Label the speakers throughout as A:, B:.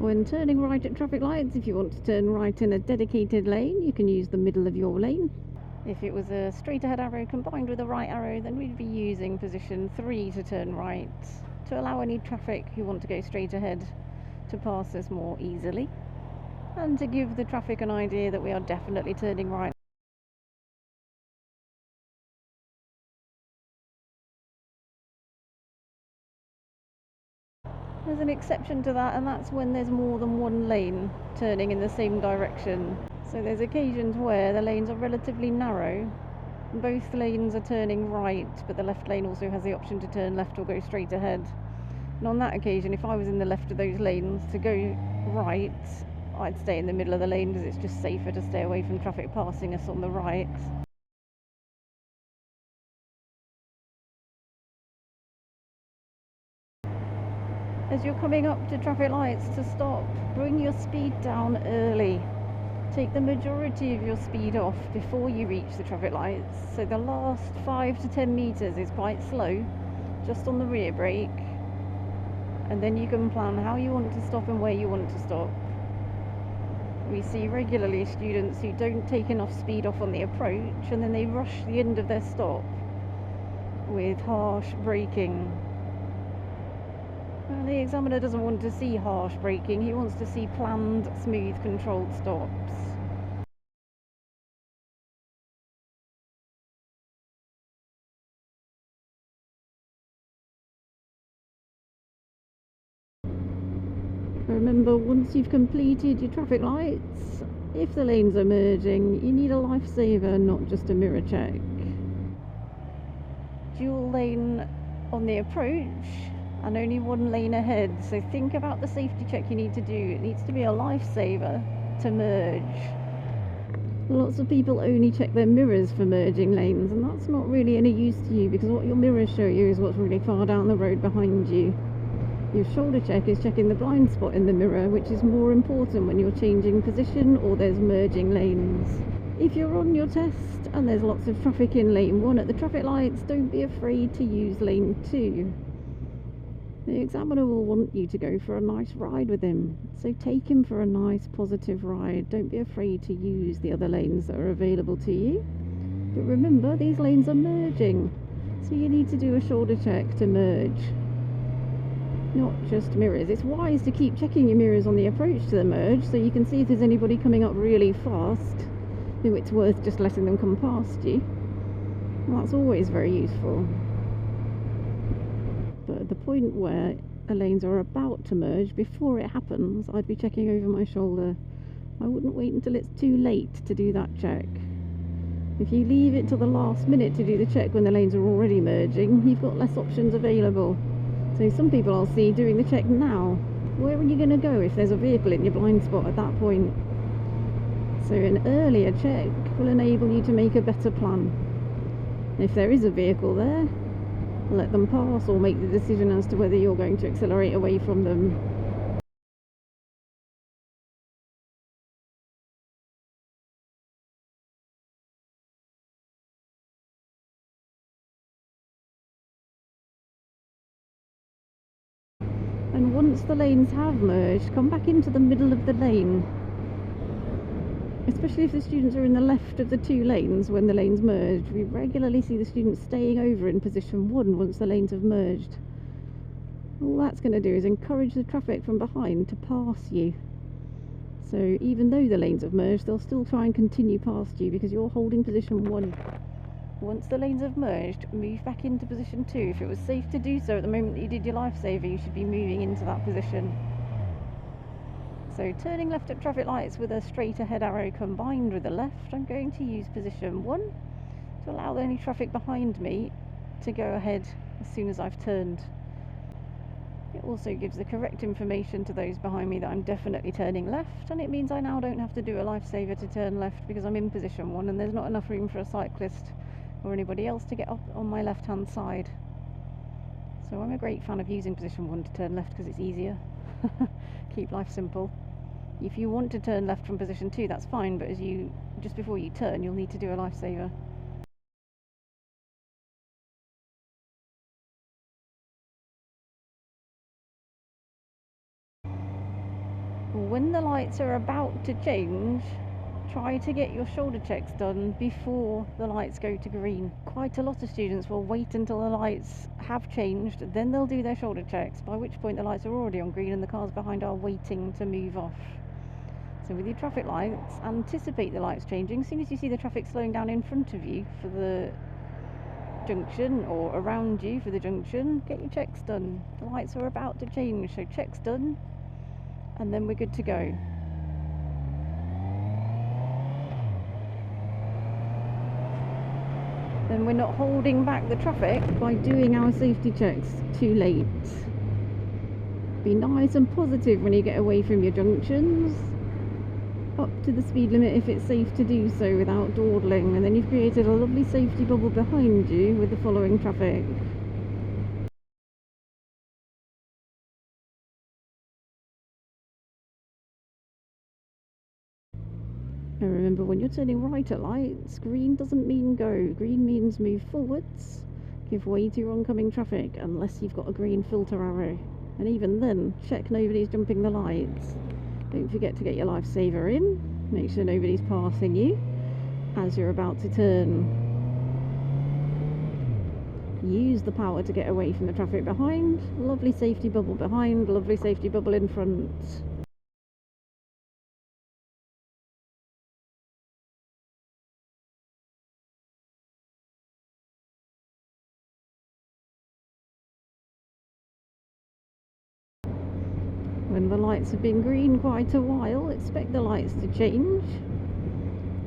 A: When turning right at traffic lights, if you want to turn right in a dedicated lane, you can use the middle of your lane. If it was a straight ahead arrow combined with a right arrow, then we'd be using position 3 to turn right, to allow any traffic who want to go straight ahead to pass us more easily, and to give the traffic an idea that we are definitely turning right. There's an exception to that, and that's when there's more than one lane turning in the same direction. So there's occasions where the lanes are relatively narrow. Both lanes are turning right, but the left lane also has the option to turn left or go straight ahead. And on that occasion, if I was in the left of those lanes to go right, I'd stay in the middle of the lane because it's just safer to stay away from traffic passing us on the right. As you're coming up to traffic lights to stop, bring your speed down early. Take the majority of your speed off before you reach the traffic lights. So the last 5 to 10 meters is quite slow, just on the rear brake. And then you can plan how you want to stop and where you want to stop. We see regularly students who don't take enough speed off on the approach, and then they rush the end of their stop with harsh braking. Well, the examiner doesn't want to see harsh braking, he wants to see planned, smooth, controlled stops. Remember, once you've completed your traffic lights, if the lanes are merging, you need a lifesaver, not just a mirror check. Dual lane on the approach, and only one lane ahead, so think about the safety check you need to do. It needs to be a lifesaver to merge. Lots of people only check their mirrors for merging lanes, and that's not really any use to you, because what your mirrors show you is what's really far down the road behind you. Your shoulder check is checking the blind spot in the mirror, which is more important when you're changing position or there's merging lanes. If you're on your test and there's lots of traffic in lane 1 at the traffic lights, don't be afraid to use lane 2. The examiner will want you to go for a nice ride with him, so take him for a nice positive ride. Don't be afraid to use the other lanes that are available to you. But remember, these lanes are merging, so you need to do a shoulder check to merge, not just mirrors. It's wise to keep checking your mirrors on the approach to the merge, so you can see if there's anybody coming up really fast who it's worth just letting them come past you. Well, that's always very useful. But at the point where the lanes are about to merge, before it happens, I'd be checking over my shoulder. I wouldn't wait until it's too late to do that check. If you leave it till the last minute to do the check when the lanes are already merging, you've got less options available. So some people I'll see doing the check now. Where are you going to go if there's a vehicle in your blind spot at that point? So an earlier check will enable you to make a better plan. If there is a vehicle there, let them pass, or make the decision as to whether you're going to accelerate away from them. And once the lanes have merged, come back into the middle of the lane. Especially if the students are in the left of the two lanes when the lanes merge. We regularly see the students staying over in position 1 once the lanes have merged. All that's going to do is encourage the traffic from behind to pass you. So even though the lanes have merged, they'll still try and continue past you because you're holding position 1. Once the lanes have merged, move back into position 2. If it was safe to do so at the moment that you did your lifesaver, you should be moving into that position. So turning left at traffic lights with a straight ahead arrow combined with a left, I'm going to use position 1 to allow any traffic behind me to go ahead as soon as I've turned. It also gives the correct information to those behind me that I'm definitely turning left, and it means I now don't have to do a lifesaver to turn left because I'm in position 1 and there's not enough room for a cyclist or anybody else to get up on my left hand side. So I'm a great fan of using position 1 to turn left because it's easier. Keep life simple. If you want to turn left from position 2, that's fine, but just before you turn, you'll need to do a lifesaver. when the lights are about to change, try to get your shoulder checks done before the lights go to green. Quite a lot of students will wait until the lights have changed, then they'll do their shoulder checks, by which point the lights are already on green and the cars behind are waiting to move off. So with your traffic lights, anticipate the lights changing. As soon as you see the traffic slowing down in front of you for the junction or around you for the junction, get your checks done. The lights are about to change, so checks done, and then we're good to go. Then we're not holding back the traffic by doing our safety checks too late. Be nice and positive when you get away from your junctions. Up to the speed limit if it's safe to do so without dawdling, and then you've created a lovely safety bubble behind you with the following traffic. And remember, when you're turning right at lights, green doesn't mean go. Green means move forwards, give way to oncoming traffic, unless you've got a green filter arrow. And even then, check nobody's jumping the lights. Don't forget to get your lifesaver in. Make sure nobody's passing you as you're about to turn. Use the power to get away from the traffic behind. Lovely safety bubble behind, lovely safety bubble in front. When the lights have been green quite a while, expect the lights to change.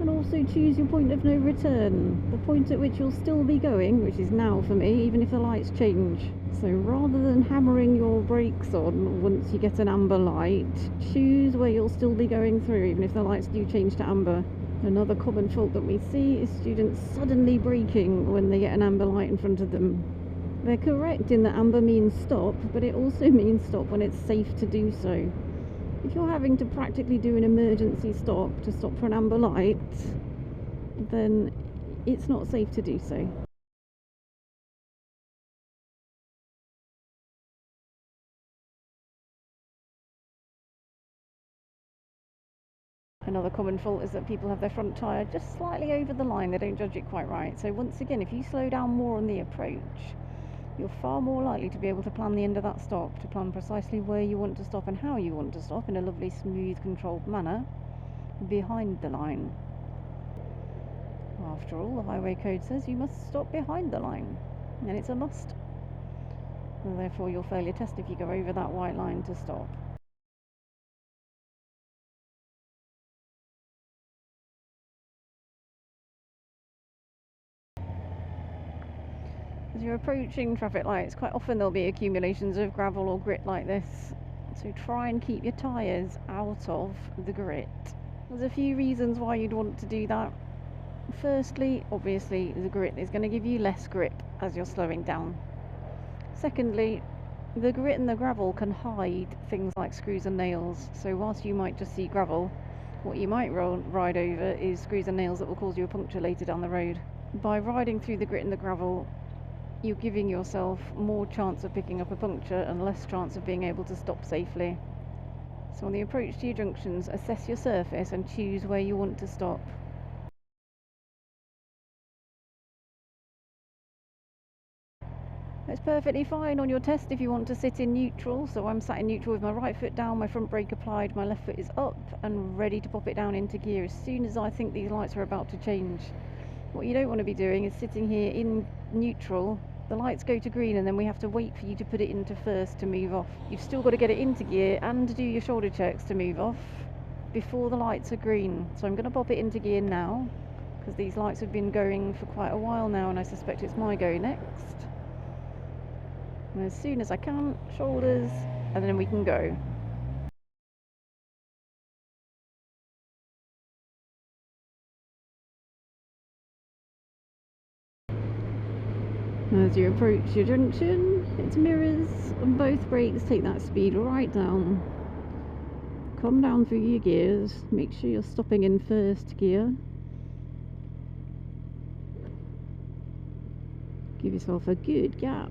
A: And also choose your point of no return, the point at which you'll still be going, which is now for me, even if the lights change. So rather than hammering your brakes on once you get an amber light, choose where you'll still be going through, even if the lights do change to amber. Another common fault that we see is students suddenly braking when they get an amber light in front of them. They're correct in that amber means stop, but it also means stop when it's safe to do so. If you're having to practically do an emergency stop to stop for an amber light, then it's not safe to do so. Another common fault is that people have their front tyre just slightly over the line. They don't judge it quite right. So once again, if you slow down more on the approach, you're far more likely to be able to plan the end of that stop, to plan precisely where you want to stop and how you want to stop in a lovely, smooth, controlled manner behind the line. After all, the highway code says you must stop behind the line, and it's a must. And therefore, you'll fail your test if you go over that white line to stop. As you're approaching traffic lights, quite often there'll be accumulations of gravel or grit like this, so try and keep your tyres out of the grit. There's a few reasons why you'd want to do that. Firstly, obviously, the grit is going to give you less grip as you're slowing down. Secondly, the grit and the gravel can hide things like screws and nails, so whilst you might just see gravel, what you might ride over is screws and nails that will cause you a puncture later down the road. By riding through the grit and the gravel, you're giving yourself more chance of picking up a puncture and less chance of being able to stop safely. So on the approach to your junctions, assess your surface and choose where you want to stop. It's perfectly fine on your test if you want to sit in neutral. So I'm sat in neutral with my right foot down, my front brake applied, my left foot is up and ready to pop it down into gear as soon as I think these lights are about to change. What you don't want to be doing is sitting here in neutral, the lights go to green and then we have to wait for you to put it into first to move off. You've still got to get it into gear and do your shoulder checks to move off before the lights are green. So I'm going to pop it into gear now, because these lights have been going for quite a while now and I suspect it's my go next. And as soon as I can, shoulders, and then we can go. As you approach your junction, it's mirrors and both brakes take that speed right down. Come down through your gears, make sure you're stopping in first gear. Give yourself a good gap.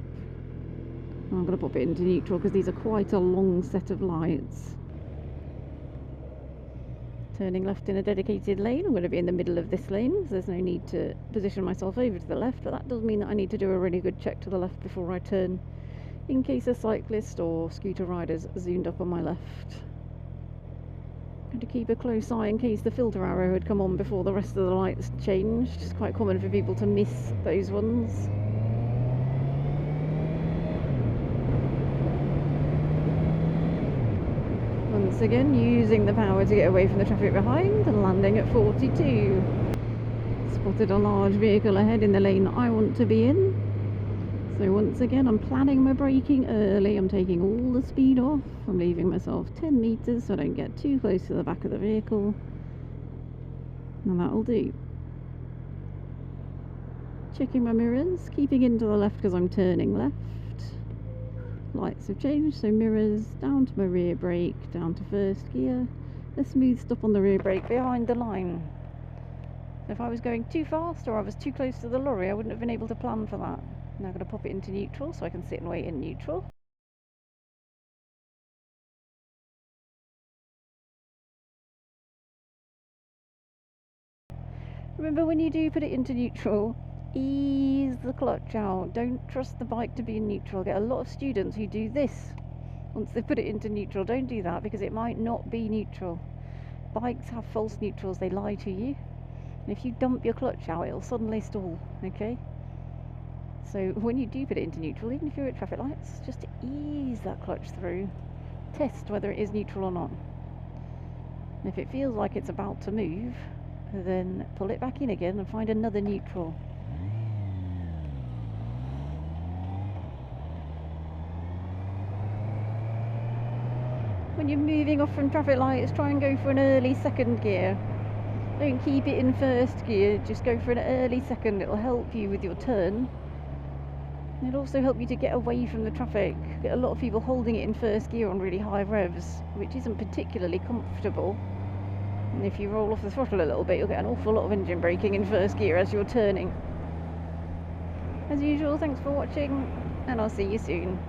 A: I'm going to pop it into neutral because these are quite a long set of lights. Turning left in a dedicated lane. I'm going to be in the middle of this lane, so there's no need to position myself over to the left, but that does mean that I need to do a really good check to the left before I turn, in case a cyclist or scooter rider's zoomed up on my left. Going to keep a close eye in case the filter arrow had come on before the rest of the lights changed. It's quite common for people to miss those ones. Once again, using the power to get away from the traffic behind and landing at 42. Spotted a large vehicle ahead in the lane that I want to be in. So once again, I'm planning my braking early. I'm taking all the speed off. I'm leaving myself 10 metres so I don't get too close to the back of the vehicle. And that'll do. Checking my mirrors, keeping into the left because I'm turning left. Lights have changed, so mirrors down to my rear brake, down to first gear. A smooth stop on the rear brake behind the line. If I was going too fast or I was too close to the lorry, I wouldn't have been able to plan for that. Now I'm going to pop it into neutral so I can sit and wait in neutral. Remember, when you do put it into neutral, ease the clutch out. Don't trust the bike to be in neutral. I get a lot of students who do this once they put it into neutral. Don't do that because it might not be neutral. Bikes have false neutrals, they lie to you. And if you dump your clutch out, it'll suddenly stall, okay? So when you do put it into neutral, even if you're at traffic lights, just ease that clutch through. Test whether it is neutral or not. And if it feels like it's about to move, then pull it back in again and find another neutral. When you're moving off from traffic lights, try and go for an early second gear. Don't keep it in first gear, just go for an early second. It'll help you with your turn. It'll also help you to get away from the traffic. Get a lot of people holding it in first gear on really high revs, which isn't particularly comfortable. And if you roll off the throttle a little bit, you'll get an awful lot of engine braking in first gear as you're turning. As usual, thanks for watching, and I'll see you soon.